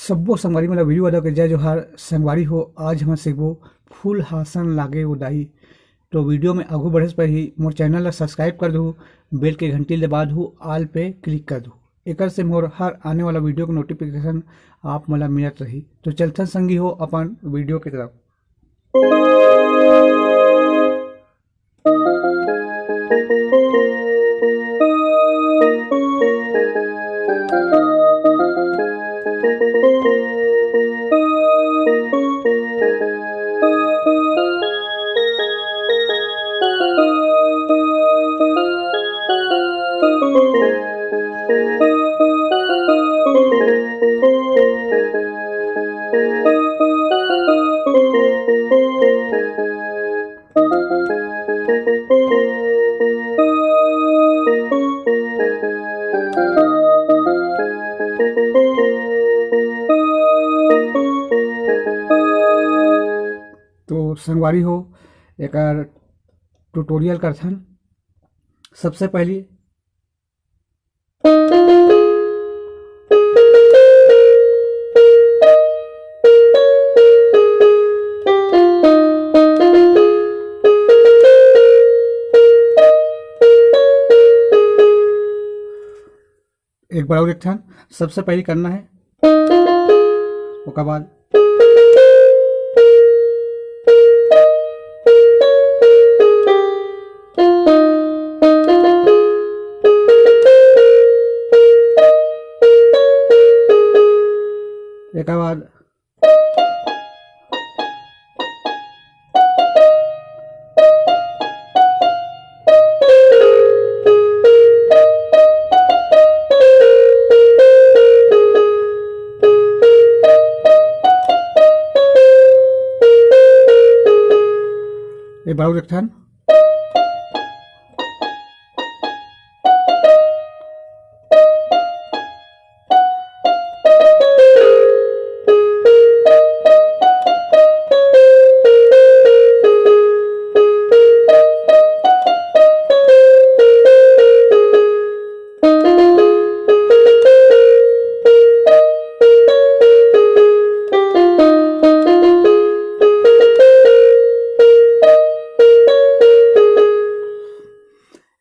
सब्बो संगवारी मन ल वीडियो वाला के जय जोहार। संगवारी हो, आज हम सीखबो फूल हासन लागे उदाई। तो वीडियो में आगू बढ़े से पहले मोर चैनल ला सब्सक्राइब कर दू, बेल के घंटी दबा दू, ऑल पे क्लिक कर दू। एकर से मोर हर आने वाला वीडियो के नोटिफिकेशन आप मला मिलत रही। तो चलते संगी हो अपन वीडियो की तरफ। तो संगवारी हो, एकर ट्यूटोरियल करथन। सबसे पहली एक बार और देखथन। सबसे पहले करना है, उसके बाद एक बाद एक बार और देखथन।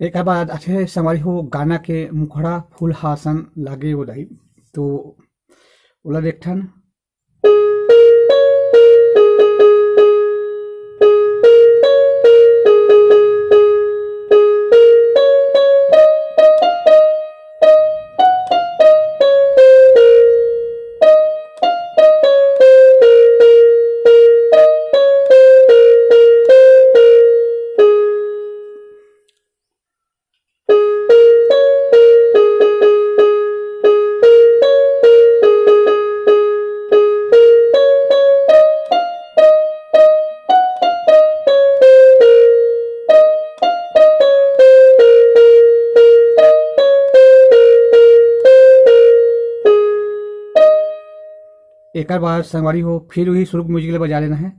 एक बाद अच्छे संगवारी हो, गाना के मुखड़ा फूल हासन लागे उदाई। तो ओला देखथन। एक बार संगवारी हो, फिर वही शुरू म्यूजिक बजा लेना है।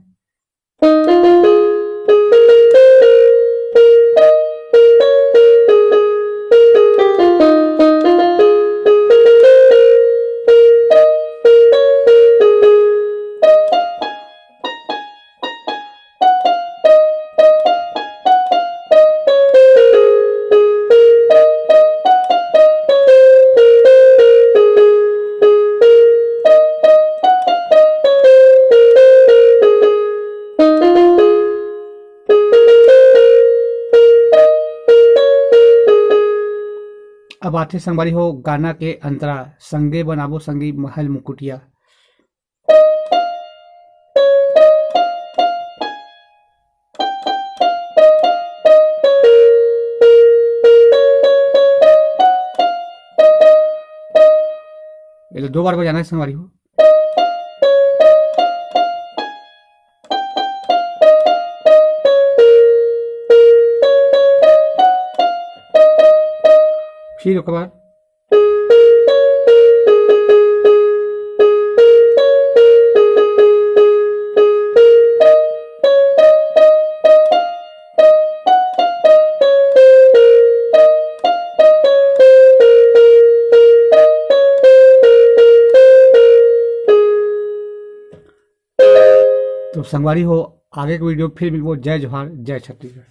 अब आते संगवारी हो, गाना के अंतरा संगे बनाबो संगी महल मुकुटिया। ये 2 बार बजाना है संगवारी हो। फिर उसके बाद तो संगवारी हो आगे के वीडियो फिर मिलबो। जय जोहार, जय छत्तीसगढ़।